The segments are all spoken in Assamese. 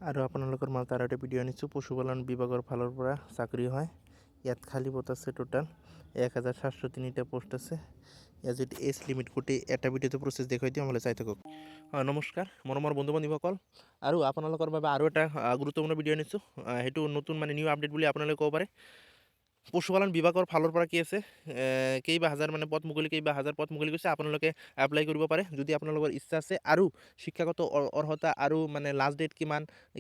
আৰু আপোনালোকৰ মাজত আৰু এটা ভিডিঅ' আনিছোঁ। পশুপালন বিভাগৰ ফালৰ পৰা চাকৰি হয়। ইয়াত খালী পদ আছে টোটাল 1703টা পোষ্ট আছে। ইয়াত যদি এজ লিমিট গোটেই এটা ভিডিঅ'টো প্ৰচেছ দেখুৱাই দিওঁ, আমালৈ চাই থাকক। নমস্কাৰ মৰমৰ বন্ধু বান্ধৱীসকল, আৰু আপোনালোকৰ বাবে আৰু এটা গুৰুত্বপূৰ্ণ ভিডিঅ' আনিছোঁ। সেইটো নতুন নিউ আপডেট বুলি আপোনালোকে ক'ব পাৰে। পশুপালন বিভাগৰ ফালৰ পৰা কি আছে, কেইবা হাজাৰ পদ মুকলি, কেইবা হাজাৰ পদ মুকলি কৰিছে। আপোনালোকে এপ্লাই কৰিব পাৰে যদি আপোনালোকৰ ইচ্ছা আছে, আৰু শিক্ষাগত অৰ্হতা আৰু লাষ্ট ডেট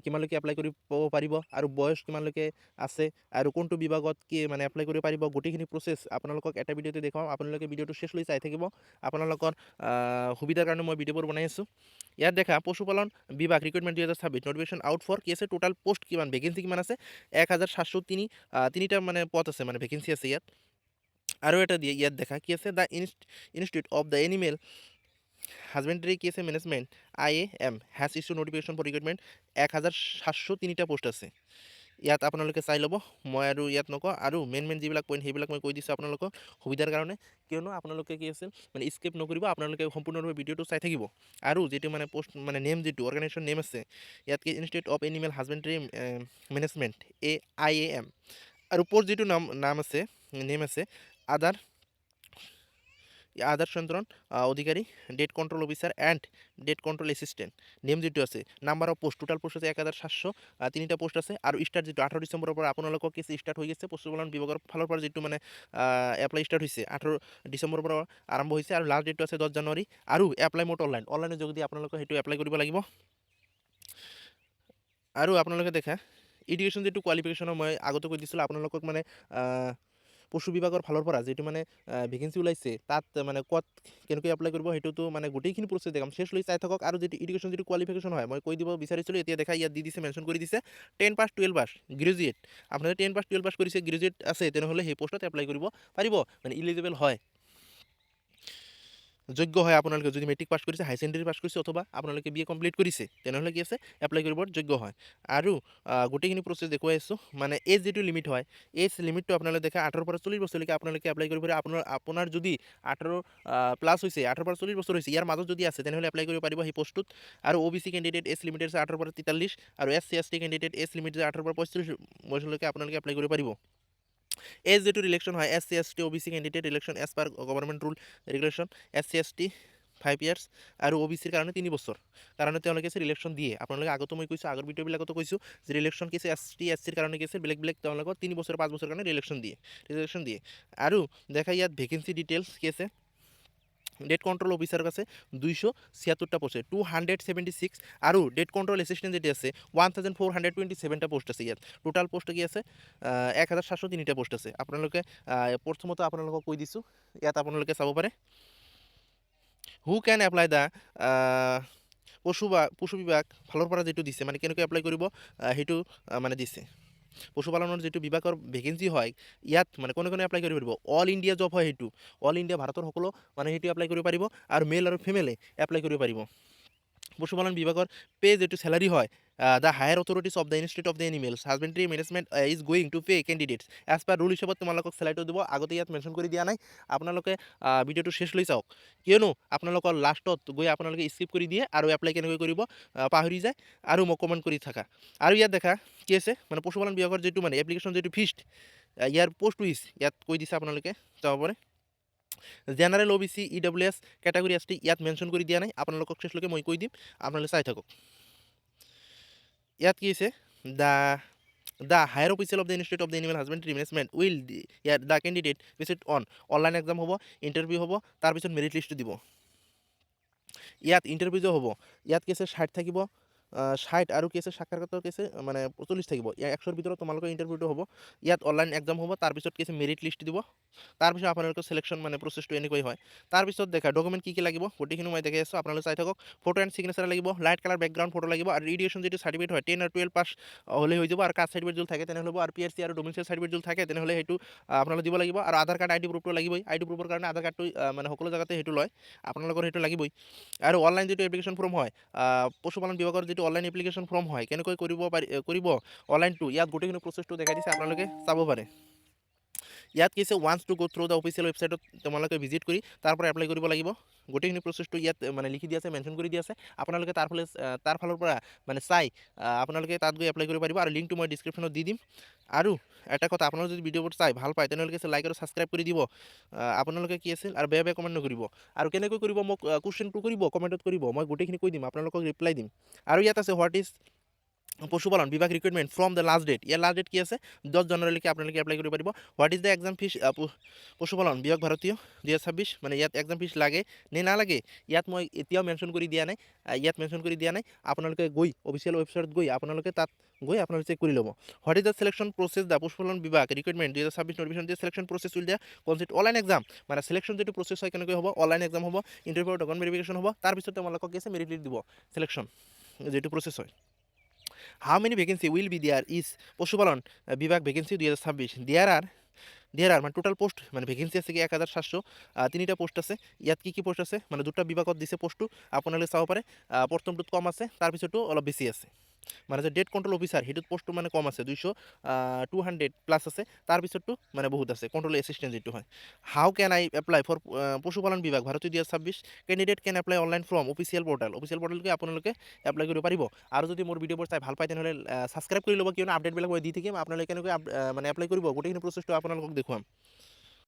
কিমানলৈকে এপ্লাই কৰিব পাৰিব, আৰু বয়স কিমানলৈকে আছে, আৰু কোনটো বিভাগত কি এপ্লাই কৰিব পাৰিব, গোটেইখিনি প্ৰচেছ আপোনালোকক এটা ভিডিঅ'তে দেখুৱাম। আপোনালোকে ভিডিঅ'টো শেষ লৈ চাই থাকিব। আপোনালোকৰ সুবিধাৰ কাৰণে মই ভিডিঅ'বোৰ বনাই আছোঁ। ইয়াত দেখা পশুপালন বিভাগ ৰিক্ৰুটমেণ্ট 2026 নটিফিকেশ্যন আউট ফৰ কি আছে, টোটাল পোষ্ট কিমান, ভেকেঞ্চি কিমান আছে, 1703টা পদ আছে, ভেকেঞ্চি আছে ইয়াত। আৰু এটা দিয়ে ইয়াত দেখা কি আছে, the institute of the animal husbandry কি আছে management IAM has issue notification for recruitment 1703টা পোষ্ট আছে। ইয়াত আপোনালোকে চাই ল'ব, মই আৰু ইয়াত নকওঁ। আৰু মেইন যিবিলাক পইণ্ট সেইবিলাক মই কৈ দিছোঁ আপোনালোকক সুবিধাৰ কাৰণে, কিয়নো আপোনালোকে কি আছে স্কিপ নকৰিব, আপোনালোকে সম্পূৰ্ণৰূপে ভিডিঅ'টো চাই থাকিব। আৰু যিটো পোষ্ট নেম, যিটো অৰ্গেনাইজেশ্যন নেম আছে ইয়াত কি institute of animal husbandry management IAM, আৰু পোষ্ট যিটো নাম আছে, নেম আছে আধাৰ সন্ত্ৰণ অধিকাৰী, data control officer and data control assistant. Name যিটো আছে, number of post, total post আছে 1703টা পোষ্ট আছে। আৰু ষ্টাৰ্ট যিটো 18 ডিচেম্বৰৰ পৰা আপোনালোকক কি ষ্টাৰ্ট হৈ গৈছে, পশুপালন বিভাগৰ ফালৰ পৰা যিটো এপ্লাই ষ্টাৰ্ট হৈছে 18 ডিচেম্বৰৰ পৰা আৰম্ভ হৈছে, আৰু লাষ্ট ডেটটো আছে 10 জানুৱাৰী। আৰু এপ্লাই মোড অনলাইনৰ যোগেদি আপোনালোকে সেইটো এপ্লাই কৰিব লাগিব। আৰু আপোনালোকে দেখা এডুকেশ্যন যিটো কোৱালিফিকেশ্যনৰ মই আগতে কৈ দিছিলোঁ আপোনালোকক, পশু বিভাগৰ ফালৰ পৰা যিটো ভেকেঞ্চি ওলাইছে, তাত ক'ত কেনেকৈ এপ্লাই কৰিব সেইটোতো গোটেইখিনি প্ৰচেছ দেখাম, শেষ লৈ চাই থাকক। আৰু যিটো এডুকেশ্যন যিটো কোৱালিফিকেশ্যন হয়, মই কৈ দিব বিচাৰিছিলোঁ, এতিয়া দেখা ইয়াত দি দিছে, মেনশ্যন কৰি দিছে 10 পাছ 12 পাছ গ্ৰেজুৱেট। আপোনালোকে 10 পাছ 12 পাছ কৰিছে, গ্ৰেজুৱেট আছে, তেনেহ'লে সেই পোষ্টত এপ্লাই কৰিব পাৰিব, ইলিজিবল হয়, যোগ্য হয়। আপোনালোকে যদি মেট্ৰিক পাছ কৰিছে, হাই ছেকেণ্ডেৰী পাছ কৰিছে, অথবা আপোনালোকে BA কমপ্লিট কৰিছে, তেনেহ'লে কি আছে এপ্লাই কৰিবৰ যোগ্য হয়। আৰু গোটেইখিনি প্ৰচেছ দেখুৱাই আছোঁ। এজ যিটো লিমিট হয়, এজ লিমিটটো আপোনালোকে দেখা 18 পৰা 40 বছৰলৈকে আপোনালোকে এপ্লাই কৰিব পাৰে। আপোনাৰ যদি 18 প্লাছ হৈছে, 18 পৰা 40 বছৰ হৈছে, ইয়াৰ মাজত যদি আছে, তেনেহ'লে এপ্লাই কৰিব পাৰিব সেই পোষ্টটোত। আৰু OBC কেণ্ডিডেট এজ লিমিটেড আছে 18 পৰা 43, আৰু SC ST candidate age limited 18 পৰা 35 বছৰলৈকে আপোনালোকে এপ্লাই কৰিব পাৰিব। এজ যিটো ৰিলেকশ্যন হয়, SC ST OBC candidate relaxation as per government rule regulation, SC ST 5 years, আৰু OBCৰ কাৰণে 3 বছৰ কাৰণে তেওঁলোকে ৰিলেকশ্যন দিয়ে। আপোনালোকে আগতো মই কৈছোঁ, আগৰ ভিডিঅ'বিলাকতো কৈছোঁ যে ৰিলেকশ্যন কি আছে, ST SCৰ কাৰণে কি আছে বেলেগ তেওঁলোকৰ 3 বছৰ 5 বছৰ কাৰণে ৰিলেকশ্যন দিয়ে। আৰু দেখা ইয়াত ভেকেঞ্চি ডিটেইলছ কি আছে, ডেট কণ্ট্ৰল অফিচাৰ আছে 276টা পোষ্ট, 276, আৰু ডেট কণ্ট্ৰল এছিষ্টেণ্ট যেটি আছে 1427টা পোষ্ট আছে। ইয়াত টোটাল পোষ্ট কি আছে 1703টা পোষ্ট আছে। আপোনালোকে প্ৰথমতে আপোনালোকক কৈ দিছোঁ, ইয়াত আপোনালোকে চাব পাৰে হু কেন এপ্লাই দ্য পশু বিভাগ ফালৰ পৰা যিটো দিছে, কেনেকৈ এপ্লাই কৰিব সেইটো দিছে। পশুপালনৰ যিটো বিভাগৰ ভেকেঞ্চি হয়, ইয়াত কোনে এপ্লাই কৰিব পাৰিব, অল ইণ্ডিয়া জব হয়, সেইটো অল ইণ্ডিয়া ভাৰতৰ সকলো সেইটো এপ্লাই কৰিব পাৰিব, আৰু মেল আৰু ফিমেলে এপ্লাই কৰিব পাৰিব। পশুপালন বিভাগৰ পে যিটো চেলাৰী হয়, the higher authorities of the institute of the animals husbandry management is going to pay candidates as per rule হিচাপত তোমালোকক চেলাৰীটো দিব। আগতে ইয়াত মেনশ্যন কৰি দিয়া নাই, আপোনালোকে ভিডিঅ'টো শেষ লৈ চাওক, কিয়নো আপোনালোকৰ লাষ্টত গৈ আপোনালোকে স্কিপ কৰি দিয়ে, আৰু এপ্লাই কেনেকৈ কৰিব পাহৰি যায়, আৰু মোক কমেণ্ট কৰি থাকা। আৰু ইয়াত দেখা কি আছে, পশুপালন বিভাগৰ যিটো এপ্লিকেশ্যন যিটো ফিষ্ট, ইয়াৰ পোষ্ট উইচ ইয়াত কৈ দিছে, আপোনালোকে চাব পাৰে। General OBC EWS category ST ইয়াত মেনশ্যন কৰি দিয়া নাই, আপোনালোকক শেষলৈকে মই কৈ দিম, আপোনালোকে চাই থাকক। ইয়াত কি আছে, the higher official of the institute of the animal husbandry management will the candidate visit on online exam হ'ব, ইণ্টাৰভিউ হ'ব, তাৰপিছত মেৰিট লিষ্টটো দিব। ইয়াত ইণ্টাৰভিউ হ'ব, ইয়াত কি আছে 60 থাকিব, 60, আৰু কি আছে সাক্ষাৎকাৰ কি আছে 40 থাকিব। 100ৰ ভিতৰত তোমালোকৰ ইণ্টাৰভিউটো হ'ব। ইয়াত অনলাইন এক্সাম হ'ব, তাৰপিছত কি আছে মেৰিট লিষ্ট দিব, তাৰপিছত আপোনালোকৰ চিলেকশ্যন প্ৰচেছটো এনেকৈ হয়। তাৰপিছত দেখা ডকুমেণ্ট কি লাগিব, গোটেইখিনি মই দেখাই আছোঁ, আপোনালোকে চাই থাকক। ফটো এণ্ড চিগনেচাৰ লাগিব, লাইট কালাৰ বেকগ্ৰাউণ্ড ফটো লাগিব, আৰু এডুকেশ্যন যিটো চাৰ্টিফিকেট হয় 10 আৰু 12 পাছ হ'লে হৈ যাব, আৰু কাষ্ট চাৰ্টিফিকেট যদি থাকে তেনেহ'লে হ'ব, আৰু PRC আৰু ডমিচাইল চাৰ্টিফিকেট যদি থাকে তেনেহ'লে সেইটো আপোনালোকে দিব লাগিব। আৰু আধাৰ কাৰ্ড ID প্ৰুফটো লাগিবই, ID প্ৰুফৰ কাৰণে আধাৰ কাৰ্ডটো সকলো জেগাতে সেইটো লয়, আপোনালোকৰ সেইটো লাগিবই। আৰু অনলাইন যিটো এপ্লিকেশ্যন ফৰ্ম হয়, পশুপালন বিভাগৰ যিটো অনলাইন এপ্লিকেশ্যন ফৰ্ম হয়, কেনেকৈ কৰিব অনলাইনটো, ইয়াত গোটেইখিনি প্ৰচেছটো দেখাই দিছে, আপোনালোকে চাব পাৰে। ইয়াত কি আছে once to go through the official ৱেবছাইটত তোমালোকে ভিজিট কৰি তাৰ পৰা এপ্লাই কৰিব লাগিব। গোটেইখিনি প্ৰচেছটো ইয়াত মানে লিখি দিয়া আছে, মেনশ্যন কৰি দিয়া আছে। আপোনালোকে তাৰ ফালৰ পৰা মানে চাই আপোনালোকে তাত গৈ এপ্লাই কৰিব পাৰিব, আৰু লিংকটো মই ডিছক্ৰিপশ্যনত দি দিম। আৰু এটা কথা, আপোনালোকে যদি ভিডিঅ'বোৰ চাই ভাল পায় তেনেহ'লে লাইক আৰু ছাবস্ক্ৰাইব কৰি দিব। আপোনালোকে কি আছিল আৰু বেয়া কমেণ্ট নকৰিব। আৰু কেনেকৈ কৰিব মোক কুৱেশ্যনটো কৰিব, কমেণ্টত কৰিব, মই গোটেইখিনি কৈ দিম, আপোনালোকক ৰিপ্লাই দিম। আৰু ইয়াত আছে হোৱাট ইজ পশুপালন বিভাগ recruitment from the last date. ইয়াৰ লাষ্ট ডেট কি আছে 10 জানুৱাৰীলৈকে আপোনালোকে এপ্লাই কৰিব পাৰিব। What is the exam fee পশুপালন বিভাগ ভাৰতীয় 2026, মানে ইয়াত এক্সাম ফিজ লাগে নে নালাগে ইয়াত মই এতিয়াও মেনশ্যন কৰি দিয়া নাই, আপোনালোকে গৈ অফিচিয়েল ৱেবছাইটত গৈ আপোনালোকে তাত গৈ আপোনালোকে চেক কৰি ল'ব। What is the selection process the পশুপালন বিভাগ ৰিক্ৰুইটমেণ্ট 2026 নটিফিকেশ্যন দিয়ে চিলেকশ্যন প্ৰচেছ উইল দিয়া কনচিষ্ট অনলাইন এক্সাম, মানে চিলেকশ্যন যিটো প্ৰচেছ হয় কেনেকৈ হ'ব, অনলাইন এক্সাম হ'ব, ইণ্টাৰভিউ ডকুমেণ্ট ভেৰিফিকেশ্যন হ'ব, তাৰপিছত তোমালোকক কি আছে মেৰিট লিষ্ট দিব, চিলেকশ্যন যিটো প্ৰচেছ হয়। How many vacancy will be there is পশুপালন বিভাগ ভেকেঞ্চি 2026 দেয়াৰ আর মানে টোটাল পোস্ট মানে ভেকেঞ্চি আছে কি 1703টা পোস্ট আছে। ইয়াত কি পোস্ট আছে মানে দুটা বিভাগত দিছে পোস্টটো, আপোনালোকে চাব পাৰে। প্ৰথমটোত কম আছে, তাৰপিছতো অলপ বেছি আছে। মানে যে ডেট কণ্ট্ৰল অফিচাৰ সেইটোত পোস্টটো মানে কম আছে, 200 প্লাছ আছে, তাৰপিছতো মানে বহুত আছে কণ্ট্ৰল এছিষ্টেণ্ট যিটো হয়। How can I apply for পশুপালন বিভাগ ভাৰতীয় 2026 candidate can apply online from official পৰ্টেলকে আপোনালোকে এপ্লাই কৰিব পাৰিব। আৰু যদি মোৰ ভিডিঅ'বোৰ চাই ভাল পায় তেনেহ'লে ছাবস্ক্ৰাইব কৰি ল'ব, কিয়নো আপডেটবিলাক মই দি থাকিম। আপোনালোকে কেনেকৈ মানে এপ্লাই কৰিব গোটেইখিনি প্ৰচেছটো আপোনালোকক দেখুৱাম।